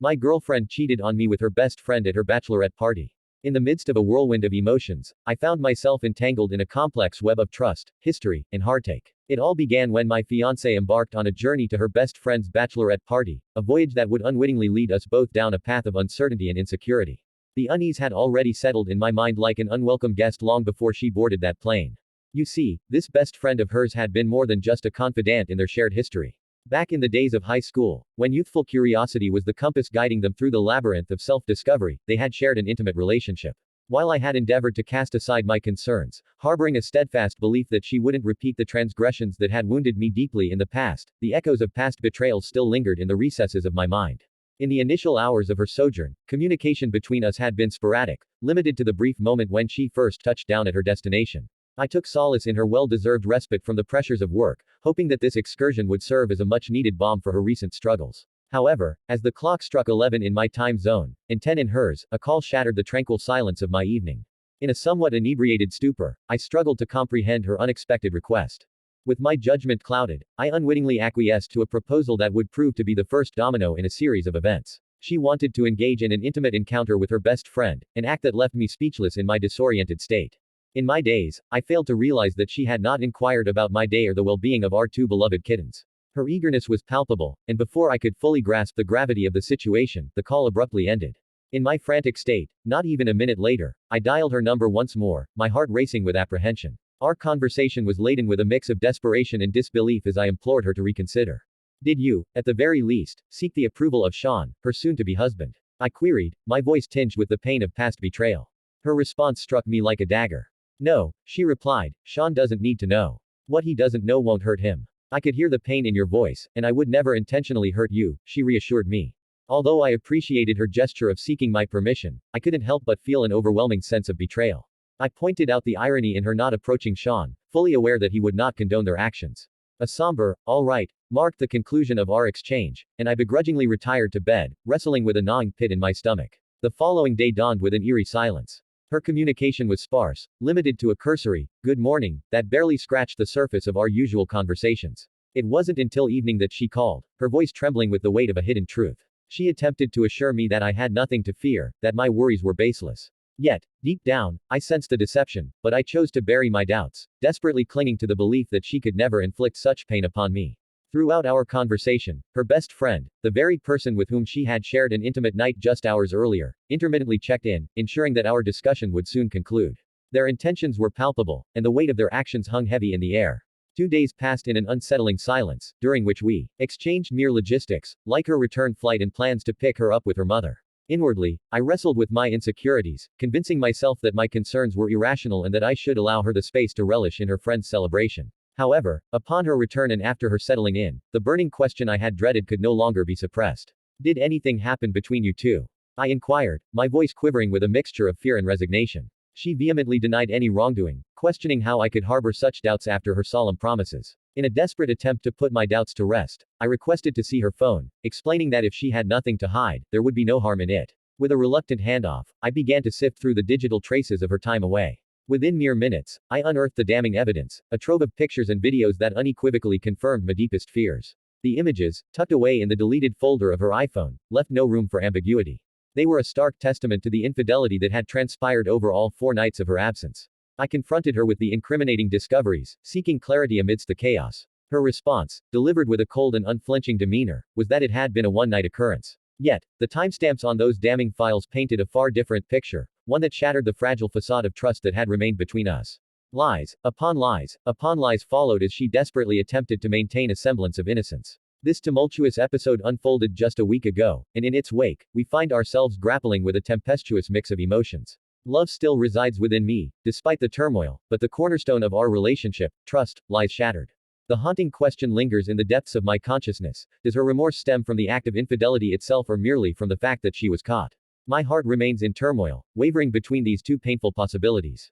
My girlfriend cheated on me with her best friend at her bachelorette party. In the midst of a whirlwind of emotions, I found myself entangled in a complex web of trust, history, and heartache. It all began when my fiancée embarked on a journey to her best friend's bachelorette party, a voyage that would unwittingly lead us both down a path of uncertainty and insecurity. The unease had already settled in my mind like an unwelcome guest long before she boarded that plane. You see, this best friend of hers had been more than just a confidant in their shared history. Back in the days of high school, when youthful curiosity was the compass guiding them through the labyrinth of self-discovery, they had shared an intimate relationship. While I had endeavored to cast aside my concerns, harboring a steadfast belief that she wouldn't repeat the transgressions that had wounded me deeply in the past, the echoes of past betrayal still lingered in the recesses of my mind. In the initial hours of her sojourn, communication between us had been sporadic, limited to the brief moment when she first touched down at her destination. I took solace in her well-deserved respite from the pressures of work, hoping that this excursion would serve as a much-needed balm for her recent struggles. However, as the clock struck 11 in my time zone, and 10 in hers, a call shattered the tranquil silence of my evening. In a somewhat inebriated stupor, I struggled to comprehend her unexpected request. With my judgment clouded, I unwittingly acquiesced to a proposal that would prove to be the first domino in a series of events. She wanted to engage in an intimate encounter with her best friend, an act that left me speechless in my disoriented state. In my daze, I failed to realize that she had not inquired about my day or the well-being of our two beloved kittens. Her eagerness was palpable, and before I could fully grasp the gravity of the situation, the call abruptly ended. In my frantic state, not even a minute later, I dialed her number once more, my heart racing with apprehension. Our conversation was laden with a mix of desperation and disbelief as I implored her to reconsider. Did you, at the very least, seek the approval of Sean, her soon-to-be husband? I queried, my voice tinged with the pain of past betrayal. Her response struck me like a dagger. No, she replied, Sean doesn't need to know. What he doesn't know won't hurt him. I could hear the pain in your voice, and I would never intentionally hurt you, she reassured me. Although I appreciated her gesture of seeking my permission, I couldn't help but feel an overwhelming sense of betrayal. I pointed out the irony in her not approaching Sean, fully aware that he would not condone their actions. A somber, all right, marked the conclusion of our exchange, and I begrudgingly retired to bed, wrestling with a gnawing pit in my stomach. The following day dawned with an eerie silence. Her communication was sparse, limited to a cursory, good morning, that barely scratched the surface of our usual conversations. It wasn't until evening that she called, her voice trembling with the weight of a hidden truth. She attempted to assure me that I had nothing to fear, that my worries were baseless. Yet, deep down, I sensed a deception, but I chose to bury my doubts, desperately clinging to the belief that she could never inflict such pain upon me. Throughout our conversation, her best friend, the very person with whom she had shared an intimate night just hours earlier, intermittently checked in, ensuring that our discussion would soon conclude. Their intentions were palpable, and the weight of their actions hung heavy in the air. 2 days passed in an unsettling silence, during which we exchanged mere logistics, like her return flight and plans to pick her up with her mother. Inwardly, I wrestled with my insecurities, convincing myself that my concerns were irrational and that I should allow her the space to relish in her friend's celebration. However, upon her return and after her settling in, the burning question I had dreaded could no longer be suppressed. Did anything happen between you two? I inquired, my voice quivering with a mixture of fear and resignation. She vehemently denied any wrongdoing, questioning how I could harbor such doubts after her solemn promises. In a desperate attempt to put my doubts to rest, I requested to see her phone, explaining that if she had nothing to hide, there would be no harm in it. With a reluctant handoff, I began to sift through the digital traces of her time away. Within mere minutes, I unearthed the damning evidence, a trove of pictures and videos that unequivocally confirmed my deepest fears. The images, tucked away in the deleted folder of her iPhone, left no room for ambiguity. They were a stark testament to the infidelity that had transpired over all 4 nights of her absence. I confronted her with the incriminating discoveries, seeking clarity amidst the chaos. Her response, delivered with a cold and unflinching demeanor, was that it had been a one-night occurrence. Yet, the timestamps on those damning files painted a far different picture, one that shattered the fragile facade of trust that had remained between us. Lies upon lies followed as she desperately attempted to maintain a semblance of innocence. This tumultuous episode unfolded just a week ago, and in its wake, we find ourselves grappling with a tempestuous mix of emotions. Love still resides within me, despite the turmoil, but the cornerstone of our relationship, trust, lies shattered. The haunting question lingers in the depths of my consciousness: does her remorse stem from the act of infidelity itself or merely from the fact that she was caught? My heart remains in turmoil, wavering between these two painful possibilities.